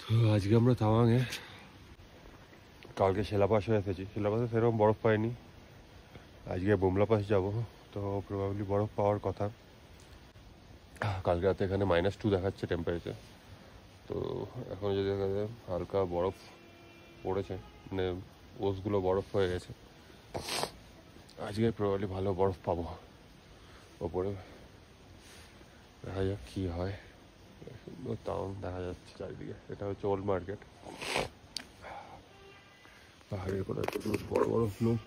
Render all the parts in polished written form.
তো আজকে আমরা তাওয়াংয়ে, কালকে শিলাপাস হয়ে এসেছি। শিলাপাসে সেরকম বরফ পাইনি, আজকে বুমলা পাস যাবো, তো প্রবাবলি বরফ পাওয়ার কথা। কালকে রাতে এখানে -2 দেখাচ্ছে টেম্পারেচার, তো এখন যদি দেখা যায় হালকা বরফ পড়েছে, মানে ওসগুলো বরফ হয়ে গেছে, আজকে প্রবাবলি ভালো বরফ পাবো ওপরে। দেখা যাক কী হয়। সুন্দর টাউন দেখা যাচ্ছে চারিদিকে। এটা হচ্ছে ওল্ড মার্কেট। পাহাড়ের কোথায় বড় বড় ফ্লোর,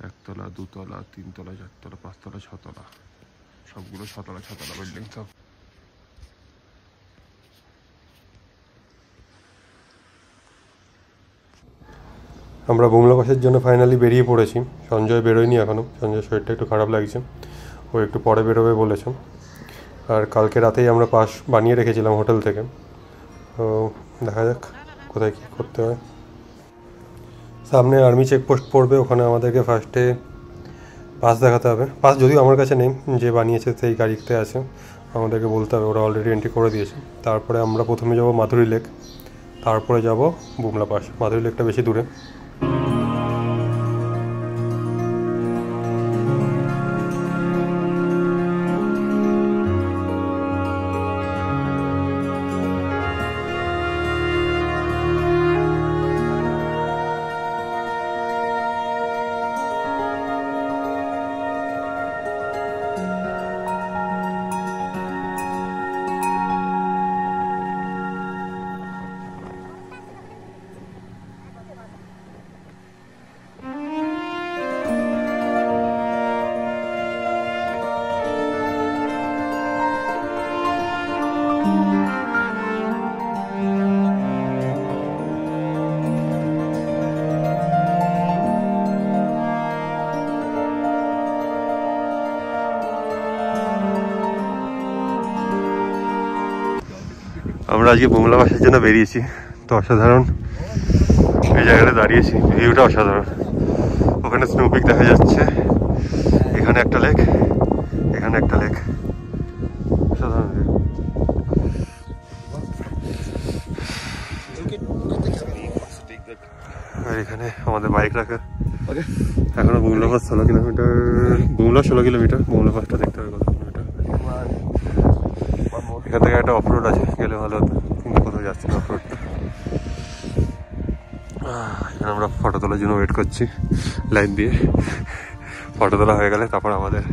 1 তলা 2 তলা 3 তলা 4 তলা 5 তলা 6 তলা, সবগুলো 6 তলা বিল্ডিং সব। আমরা বুমলা পাসের জন্য ফাইনালি বেরিয়ে পড়েছি। সঞ্জয় বেরোয়নি এখনও, সঞ্জয়ের শরীরটা একটু খারাপ লাগছে, ও একটু পরে বেরোবে বলেছে। আর কালকে রাতেই আমরা পাস বানিয়ে রেখেছিলাম হোটেল থেকে, তো দেখা যাক কোথায় কী করতে হয়। সামনে আর্মি চেকপোস্ট পড়বে, ওখানে আমাদেরকে ফার্স্টে পাস দেখাতে হবে। পাস যদিও আমার কাছে নেই, যে বানিয়েছে সেই গাড়িতে আছে, আমাদেরকে বলতে হবে, ওরা অলরেডি এন্ট্রি করে দিয়েছে। তারপরে আমরা প্রথমে যাব মাধুরী লেক, তারপরে যাব বুমলা পাস। মাধুরী লেকটা বেশি দূরে। আমরা আজকে বুমলা পাসের জন্য বেরিয়েছি, তো অসাধারণ এই জায়গাটা দাঁড়িয়েছি, ভিউটা অসাধারণ। ওখানে স্নোপিক দেখা যাচ্ছে, এখানে একটা লেক, এখানে একটা লেক, অসাধারণ ভিউ। আর এখানে আমাদের বাইক রাখা। এখনো Bumla pass 16 kilometre, Bumla 16 kilometre, Bumla পাসটা দেখতে হবে কত কিলোমিটার। এখান থেকে একটা অফরোড আছে, গেলে ভালো হতো, কিন্তু কোথাও যাচ্ছি না অফরোডটা। এখানে আমরা ফটো তোলার জন্য ওয়েট করছি লাইন দিয়ে। ফটো তোলা হয়ে গেলে তারপর আমাদের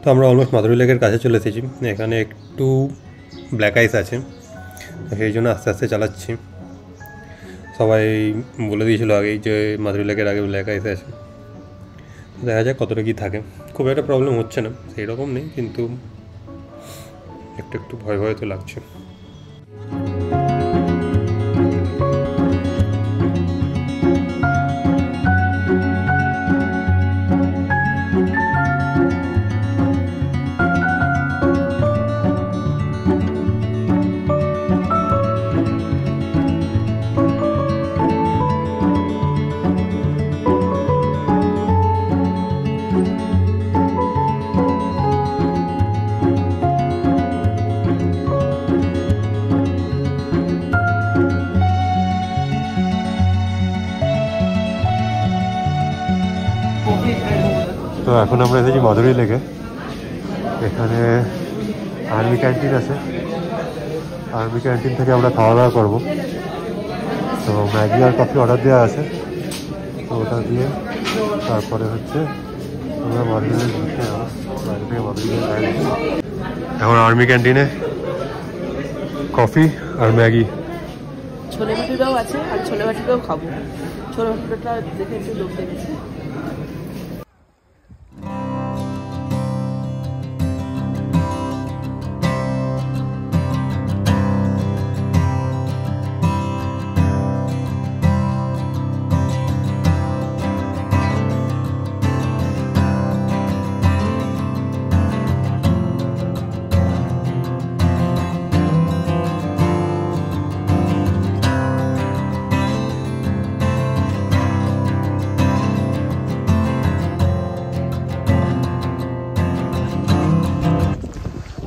তো আমরা অলমোস্ট মাধুরী লেকের কাছে চলে এসেছি। এখানে একটু ব্ল্যাক আইস আছে, তো সেই জন্য আস্তে আস্তে চালাচ্ছি। সবাই বলে দিয়েছিল আগেই যে মাধুরী লেকের আগে ব্ল্যাক আইস আছে, দেখা যাক কতটা কী থাকে। খুব একটা প্রবলেম হচ্ছে না, সেই রকম নেই, কিন্তু একটু একটু ভয় ভয় তো লাগছে। তো এখন আমরা এসেছি মাধুরী লেকে। এখানে আর্মি ক্যান্টিন আছে, আর্মি ক্যান্টিন থেকে আমরা খাওয়া দাওয়া করবো। তো ম্যাগি আর কফি অর্ডার দেওয়া আছে, তো ওটা দিয়ে তারপরে হচ্ছে আমরা মাধুরী লেক ঘুরতে যাবো। বাইরে থেকে মাধুরী লেক বাইরে এখন আর্মি ক্যান্টিনে কফি আর ম্যাগি ছোলে ভাটুরাও আছে, আর ছোলে ভাটুরাও খাবো। ছোলে ভাটুরাটা দেখে একটু লোক দেখেছি।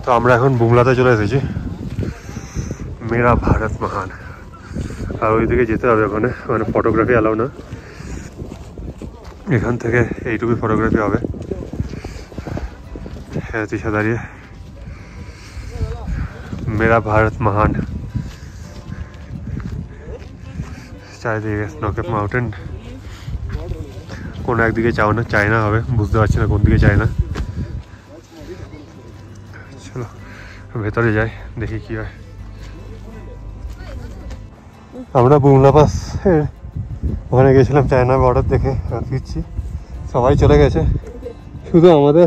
তো আমরা এখন বুমলাতে চলে এসেছি, মেরা ভারত মহান। আর ওইদিকে যেতে হবে, ওখানে মানে ফটোগ্রাফি অ্যালাউ না, এখান থেকে এইটুকুই ফটোগ্রাফি হবে। তিসা দাঁড়িয়ে মেরা ভারত মহান, চারিদিকে স্নোকেপ মাউন্টেন। কোনো একদিকে চায়না হবে, বুঝতে পারছি না কোন দিকে চায়না। চলো ভেতরে যাই, দেখি কি হয়। আমরা বুমলা পাস ওখানে গেছিলাম চায়না বর্ডার দেখে, ফিরছি। সবাই চলে গেছে, শুধু আমাদের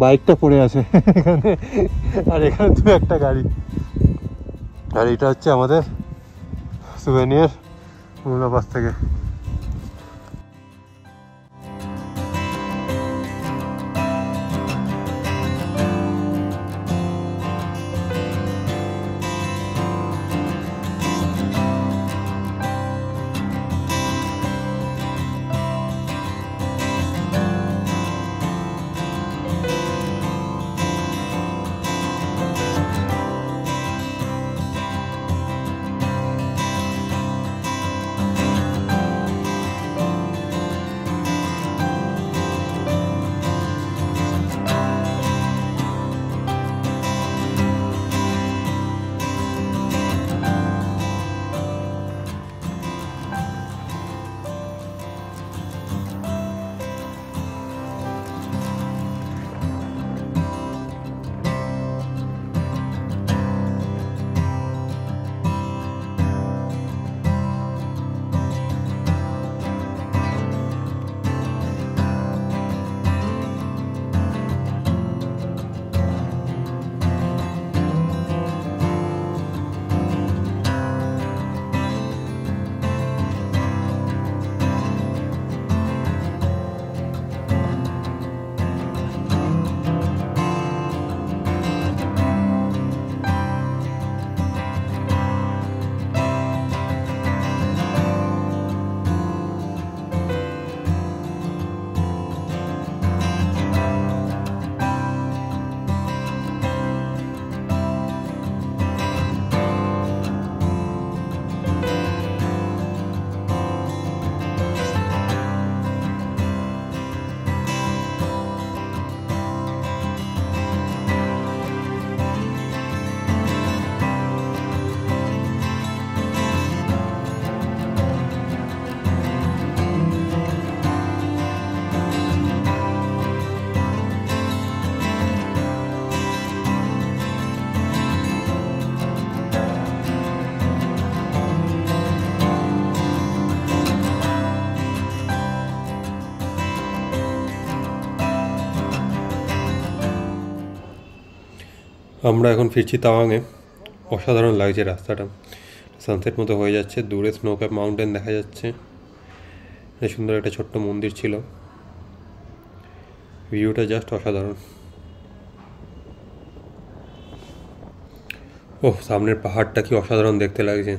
বাইকটা পড়ে আছে এখানে। আর এখানে দু একটা গাড়ি। আর এটা হচ্ছে আমাদের সুভেনিয়ার বুমলা পাস থেকে। আমরা এখন ফিরছি তাওয়াংয়ে। অসাধারণ লাগছে রাস্তাটা, সানসেট মতো হয়ে যাচ্ছে, দূরে স্নোক্যাপ মাউন্টেন দেখা যাচ্ছে, সুন্দর একটা ছোট্ট মন্দির ছিল, ভিউটা জাস্ট অসাধারণ। ওহ, সামনের পাহাড়টা কি অসাধারণ দেখতে লাগছে,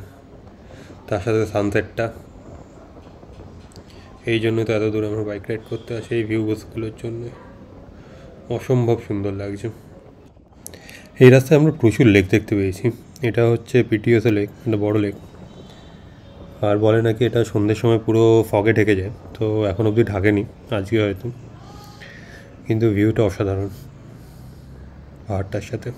তার সাথে সানসেটটা। এই জন্য তো এত দূরে আমরা বাইক রাইড করতে আসি, এই ভিউগুলোর জন্য। অসম্ভব সুন্দর লাগছে। এই রাস্তায় আমরা প্রচুর লেক দেখতে পেয়েছি। এটা হচ্ছে পিটিওসে লেক, একটা বড় লেক। আর বলে নাকি এটা সন্ধ্যের সময় পুরো ফগে ঢেকে যায়, তো এখন অবধি ঢাকেনি, আজকে হয়তো। কিন্তু ভিউটা অসাধারণ পাহাড়টার সাথে।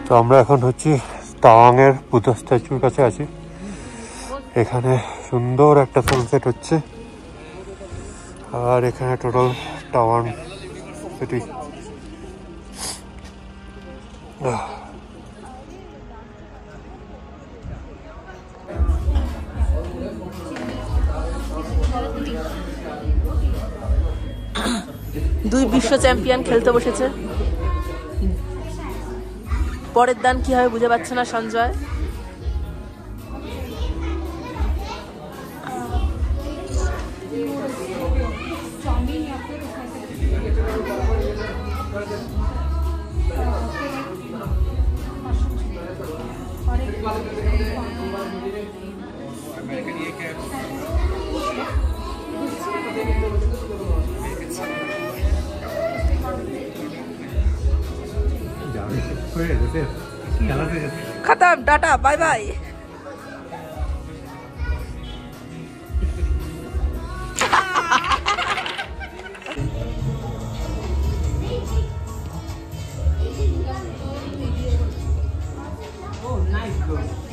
তো আমরা এখন হচ্ছে তাওয়াংয়ের বুদ্ধ স্ট্যাচুর কাছে আছি। এখানে সুন্দর একটা সানসেট হচ্ছে, আর এখানে টোটাল টাওয়াং সিটি। দুই বিশ্ব চ্যাম্পিয়ন খেলতে বসেছে। পরের দান কি হবে বুঝে পাচ্ছে না সঞ্জয়। खत्म, tata, bye bye. Oh, nice.